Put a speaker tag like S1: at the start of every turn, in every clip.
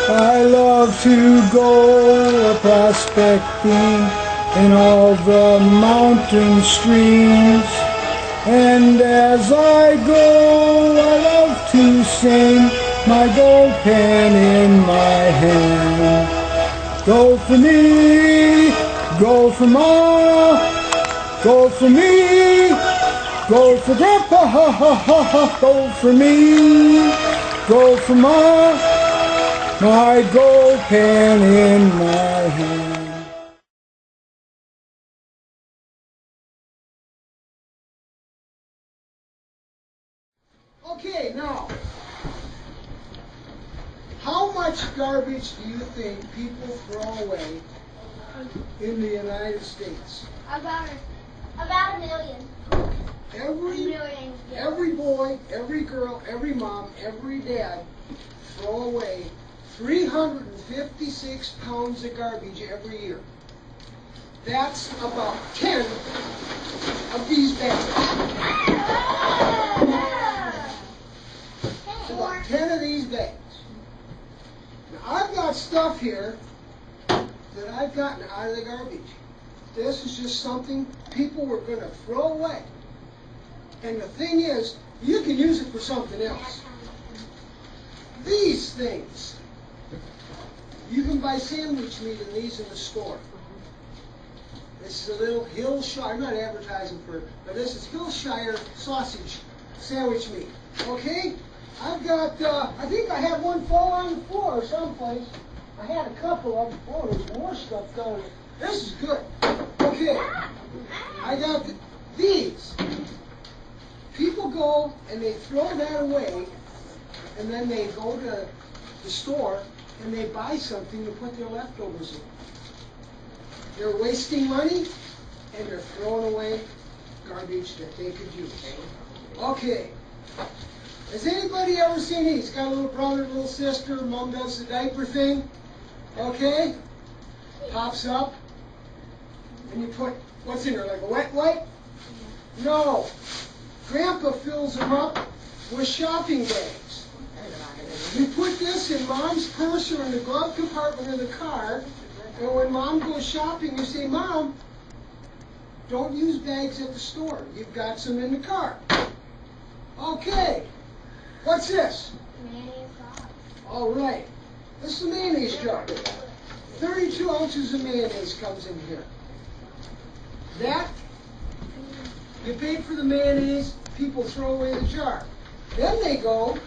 S1: I love to go prospecting in all the mountain streams, and as I go I love to sing, my gold pen in my hand. Gold for me, gold for Ma, gold for me, gold for Grandpa, ha ha ha ha, gold for me, gold for Ma, my gold pen in my hand.
S2: Okay, now, how much garbage do you think people throw away in the United States?
S3: About a million.
S2: Every boy, every girl, every mom, every dad throw away 356 pounds of garbage every year. That's about 10 of these bags. It's about 10 of these bags. Now, I've got stuff here that I've gotten out of the garbage. This is just something people were going to throw away. And the thing is, you can use it for something else. These things. You can buy sandwich meat in these in the store. This is a little Hillshire, I'm not advertising for it, but this is Hillshire sausage sandwich meat. Okay? I've got, I think I had one fall on the floor someplace. I had a couple of them. Oh, there's more stuff down there. This is good. Okay. I got these. People go and they throw that away, and then they go to the store and they buy something to put their leftovers in. They're wasting money and they're throwing away garbage that they could use. Okay. Has anybody ever seen these? Got a little brother, little sister, mom does the diaper thing. Okay? Pops up. And you put, what's in there, like a wet wipe? No. Grandpa fills them up with shopping bags. You put this in Mom's purse or in the glove compartment of the car, and when Mom goes shopping, you say, Mom, don't use bags at the store. You've got some in the car. Okay. What's this?
S3: Mayonnaise jar.
S2: All right. This is a mayonnaise jar. 32 ounces of mayonnaise comes in here. That, you paid for the mayonnaise, people throw away the jar. Then they go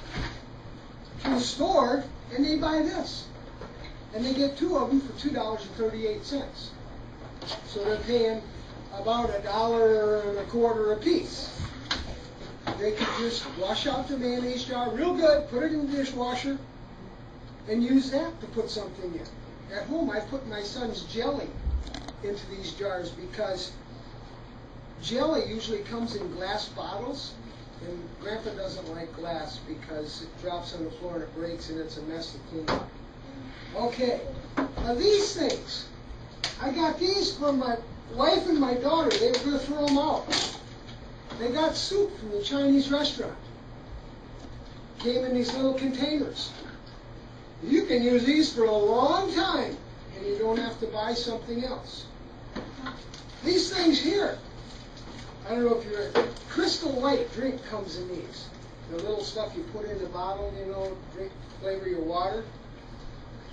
S2: to the store and they buy this. And they get 2 of them for $2.38. So they're paying about $1.25 a piece. They can just wash out the mayonnaise jar real good, put it in the dishwasher, and use that to put something in. At home, I put my son's jelly into these jars because jelly usually comes in glass bottles, and Grandpa doesn't like glass because it drops on the floor and it breaks and it's a mess to clean up. Okay, now these things, I got these from my wife and my daughter. They were going to throw them out. They got soup from the Chinese restaurant. Came in these little containers. You can use these for a long time, and you don't have to buy something else. These things here, I don't know if you're, Crystal Light drink comes in these. The little stuff you put in the bottle, you know, drink, flavor your water.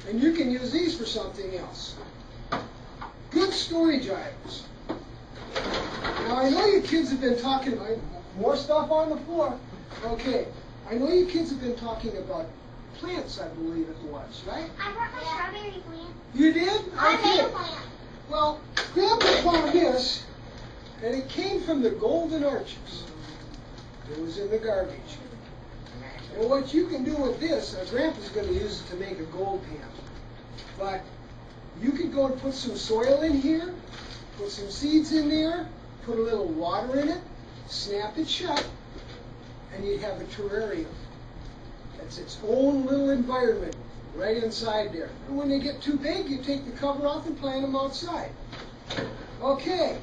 S2: And you can use these for something else. Good storage items. Now I know you kids have been talking about more stuff on the floor. Okay, I know you kids have been talking about plants, I believe it was, right?
S3: I brought my strawberry plant.
S2: You did?
S3: I
S2: Okay.
S3: made a plant.
S2: Well, Grandpa found this, and it came from the Golden Arches. It was in the garbage. And what you can do with this, Grandpa's going to use it to make a gold pan. But you could go and put some soil in here, put some seeds in there, put a little water in it, snap it shut, and you'd have a terrarium. It's its own little environment right inside there. And when they get too big, you take the cover off and plant them outside. Okay,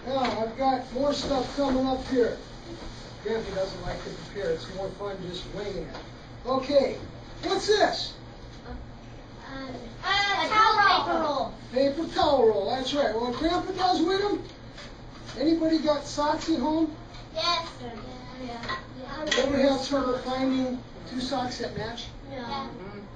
S2: now I've got more stuff coming up here. Grandpa doesn't like to prepare. It's more fun just winging it. Okay, what's this?
S3: Towel paper roll.
S2: Paper towel roll, that's right. Well, what Grandpa does with them, anybody got socks at home?
S3: Yes.
S2: You ever have trouble finding two socks that match?
S3: No.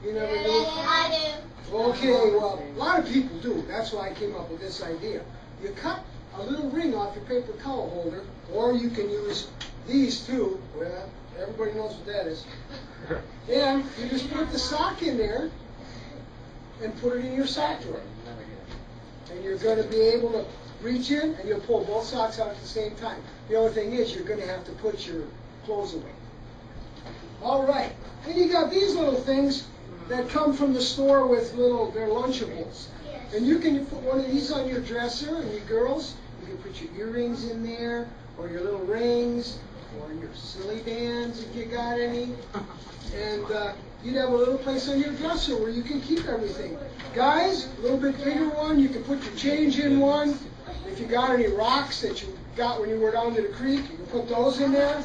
S2: You never do?
S3: I do.
S2: Okay, well, a lot of people do. That's why I came up with this idea. You cut a little ring off your paper towel holder, or you can use these too. Well, everybody knows what that is. And you just put the sock in there and put it in your sock drawer. And you're going to be able to reach in and you'll pull both socks out at the same time. The only thing is you're going to have to put your clothes away. All right. Then you got these little things that come from the store with they're Lunchables. And you can put one of these on your dresser, and you girls, you can put your earrings in there, or your little rings, or your silly bands if you got any. And you'd have a little place on your dresser where you can keep everything. Guys, a little bit bigger one, you can put your change in one. If you got any rocks that you got when you were down to the creek, you can put those in there.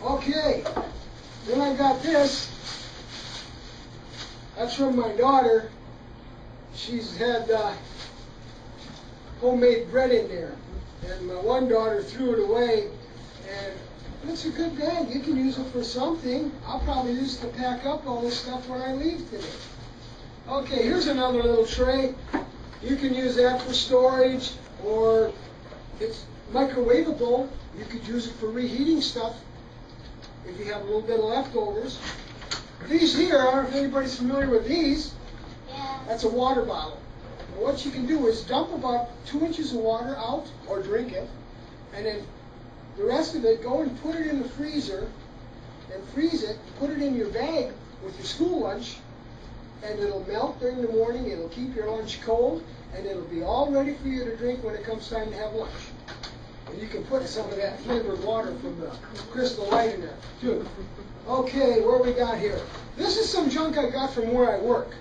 S2: Okay, then I got this. That's from my daughter. She's had homemade bread in there. And my one daughter threw it away. And it's a good bag. You can use it for something. I'll probably use it to pack up all this stuff when I leave today. Okay, here's another little tray. You can use that for storage, or it's microwavable. You could use it for reheating stuff if you have a little bit of leftovers. These here, I don't know if anybody's familiar with these.
S3: Yeah.
S2: That's a water bottle. And what you can do is dump about 2 inches of water out, or drink it, and then the rest of it, go and put it in the freezer and freeze it, put it in your bag with your school lunch, and it'll melt during the morning, it'll keep your lunch cold, and it'll be all ready for you to drink when it comes time to have lunch. And you can put some of that flavored water from the Crystal Light in there, too. Okay, what we got here? This is some junk I got from where I work.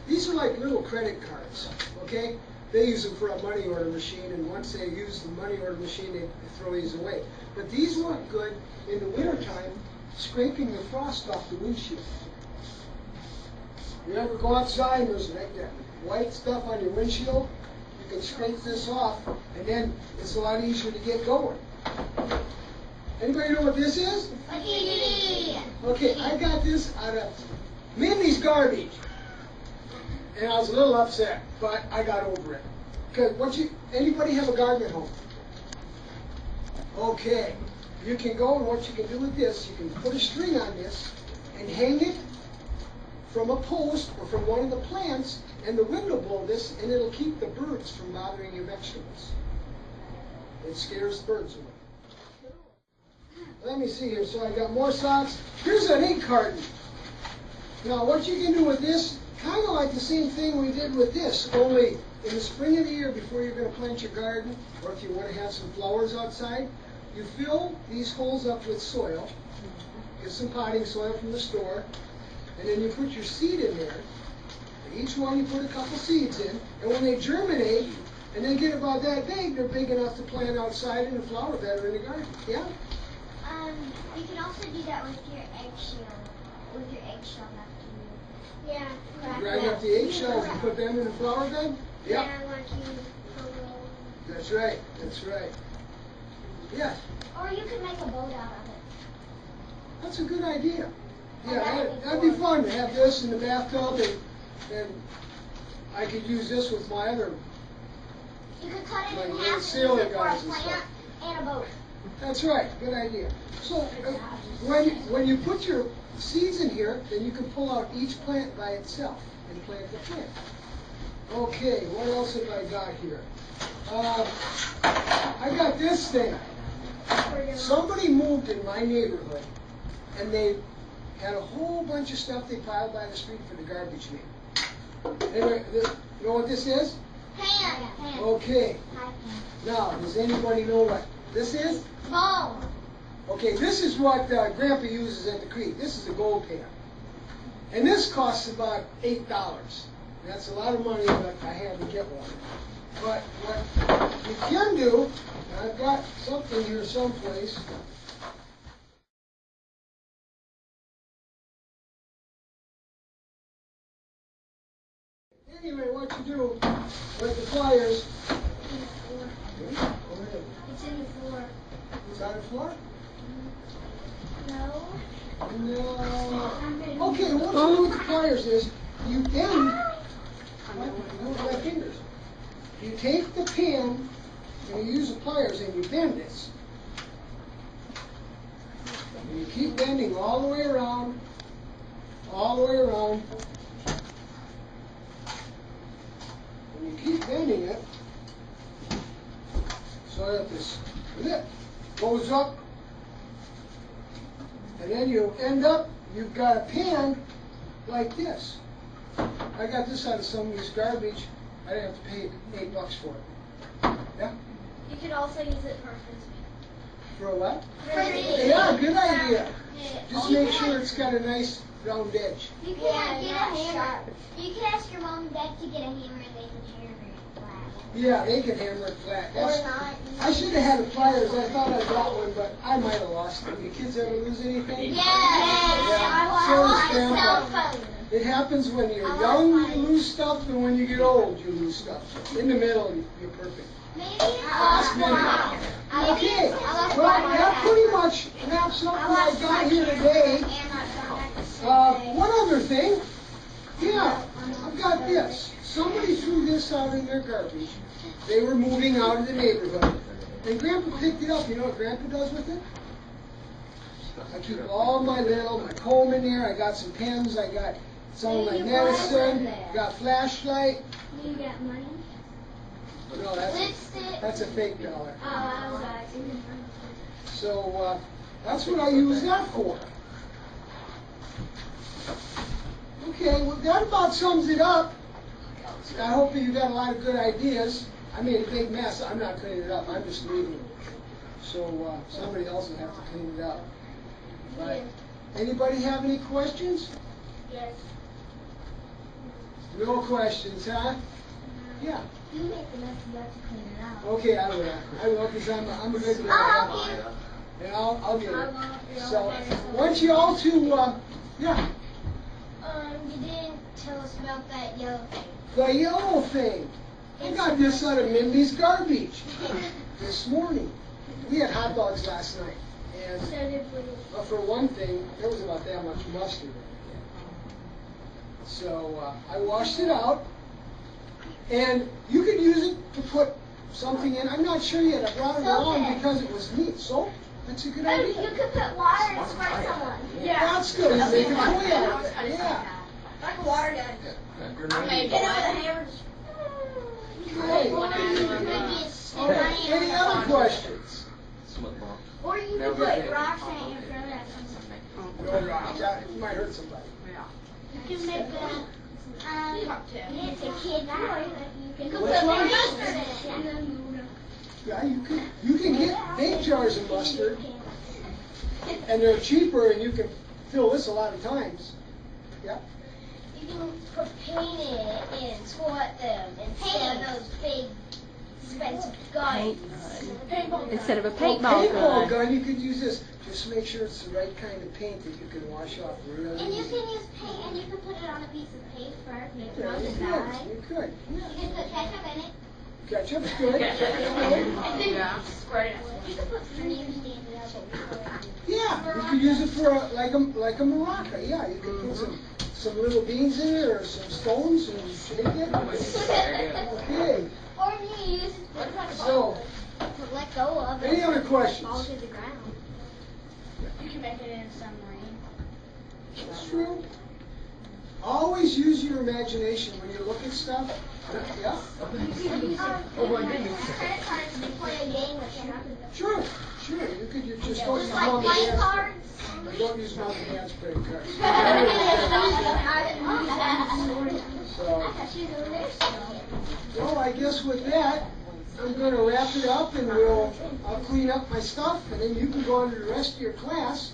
S2: These are like little credit cards, okay? They use them for a money order machine, and once they use the money order machine, they throw these away. But these look good in the wintertime, scraping the frost off the windshield. You ever go outside and there's like that white stuff on your windshield? You can scrape this off, and then it's a lot easier to get going. Anybody know what this is? Okay, I got this out of Mindy's garbage. And I was a little upset, but I got over it. Because anybody have a garden at home? Okay, you can go, and what you can do with this, you can put a string on this and hang it from a post or from one of the plants, and the wind will blow this, and it'll keep the birds from bothering your vegetables. It scares the birds away. Let me see here. So I got more socks. Here's an ink carton. Now what you can do with this, kind of like the same thing we did with this, only in the spring of the year before you're going to plant your garden, or if you want to have some flowers outside, you fill these holes up with soil, get some potting soil from the store, and then you put your seed in there. Each one you put a couple seeds in, and when they germinate, and they get about that big, they're big enough to plant outside in a flower bed or in the garden. Yeah?
S3: You can also do that with your eggshell. With your eggshell after you. Yeah.
S2: Grind up the eggshells and put them in a flower bed? Yeah.
S3: Yeah, like you.
S2: That's right. That's right. Yeah.
S3: Or you can make a boat out of it.
S2: That's a good idea. Yeah, that'd be fun to have this in the bathtub, and I could use this with my other.
S3: You could cut it in
S2: Like
S3: half and
S2: sailor
S3: use it for a
S2: guys and
S3: plant
S2: stuff.
S3: and a boat.
S2: That's right. Good idea. So when you put your seeds in here, then you can pull out each plant by itself and plant the plant. Okay, what else have I got here? I got this thing. Somebody moved in my neighborhood, and they had a whole bunch of stuff they piled by the street for the garbage man. Anyway, you know what this is?
S3: Pan.
S2: Okay. Now, does anybody know what this is?
S3: Bowl.
S2: Okay, this is what Grandpa uses at the creek. This is a gold pan. And this costs about $8. That's a lot of money, but I had to get one. But what you can do, I've got something here someplace. Anyway, what you do with the pliers?
S3: It's in the floor.
S2: Is that the floor?
S3: No.
S2: No. Okay, what you do with the pliers is you bend. With my fingers. You take the pin and you use the pliers and you bend this. And you keep bending all the way around. All the way around. And you keep bending it so that this lip goes up. And then you end up, you've got a pin like this. I got this out of somebody's garbage. I didn't have to pay $8 for it. Yeah?
S3: You could also use it for a frisbee.
S2: For a what?
S3: Frisbee.
S2: Yeah, good idea.
S3: Yeah.
S2: Just make sure it's got a nice round edge.
S3: You can get a hammer. You can ask your mom and dad to get a hammer and they can hammer it flat.
S2: Yeah, they can hammer it flat.
S3: Or not.
S2: I should have had the pliers. I thought I got one, but I might have lost them. You kids ever lose anything?
S3: Yes.
S2: Yeah.
S3: I lost
S2: So
S3: my
S2: does
S3: cell
S2: Grandpa.
S3: phone.
S2: It happens when you're young, you lose stuff, and when you get old, you lose stuff. In the middle, you're perfect.
S3: Maybe I lost mine.
S2: Okay, well, that pretty much wraps up what I got here today. One other thing. Yeah, I've got this. Somebody threw this out in their garbage. They were moving out of the neighborhood. And Grandpa picked it up. You know what Grandpa does with it? I keep all my comb in there. I got some pens. I got some of my medicine. Got flashlight.
S3: You got money?
S2: No, that's a fake dollar. So that's what I use that for. Okay, well that about sums it up. I hope that you got a lot of good ideas. I made a big mess. I'm not cleaning it up. I'm just leaving it. So somebody else will have to clean it up. Right. Anybody have any questions?
S3: Yes.
S2: No questions, huh? Yeah.
S3: You make the mess, you have to clean it out.
S2: Okay, I will, because I'm a good guy. And I'll get it. So, want you all to, yeah.
S3: You didn't tell us about that yellow thing.
S2: The yellow thing. I got this out of Mindy's garbage this morning. We had hot dogs last night. And
S3: So did we.
S2: but for one thing, there was about that much mustard in it. So I washed it out. And you could use it to put something in. I'm not sure yet. I brought it along because it was neat. So that's a good
S3: Oh, you
S2: idea.
S3: could put water and spray someone.
S2: That's good. You make a toy out of it. Yeah.
S3: Like a water gun.
S4: Grenade.
S3: Get over the hammer.
S2: Okay. Any other questions?
S3: Or you could put rocks in it and throw it at someone.
S2: No rocks. Yeah, it might hurt somebody.
S3: You can make a, it's a kid toy. You can
S2: Which
S3: put
S2: one?
S3: mustard in it.
S2: Yeah, you can get big jars of mustard, and they're cheaper, and you can fill this a lot of times. Yeah.
S3: You can put paint in it and squirt them instead of those big expensive guns.
S4: Instead of a
S2: Well,
S4: paintball
S2: paintball
S4: gun.
S2: gun, you could use this. Just make sure it's the right kind of paint that you can wash off really
S3: And you
S2: easy.
S3: can use paint and you can put it on a piece of paper, make it
S2: Yeah,
S3: on
S2: you
S3: the
S2: could.
S3: side.
S2: You could.
S3: You can put ketchup in it.
S2: Ketchup's good.
S3: And then you can put cream standing up.
S2: Yeah, you could use it for like a maraca. Yeah, you could put some little beans in it or some stones and shake it. Okay.
S3: Or you use it
S2: So,
S3: to let go of it.
S2: any other
S3: Fall
S2: questions?
S3: to the ground. You can make it in a submarine.
S2: That's true. Always use your imagination when you look at stuff. Yeah?
S3: Credit cards to play a game with them.
S2: Sure. You could just don't use
S3: Just like
S2: mom and
S3: playing
S2: dad's.
S3: cards.
S2: Don't use mom and dad's credit cards. So, well, I guess with that, I'm going to wrap it up, and I'll clean up my stuff, and then you can go on to the rest of your class.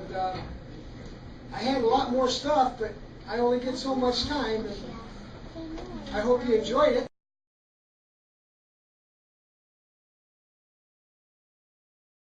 S2: And I had a lot more stuff, but I only get so much time. And I hope you enjoyed it.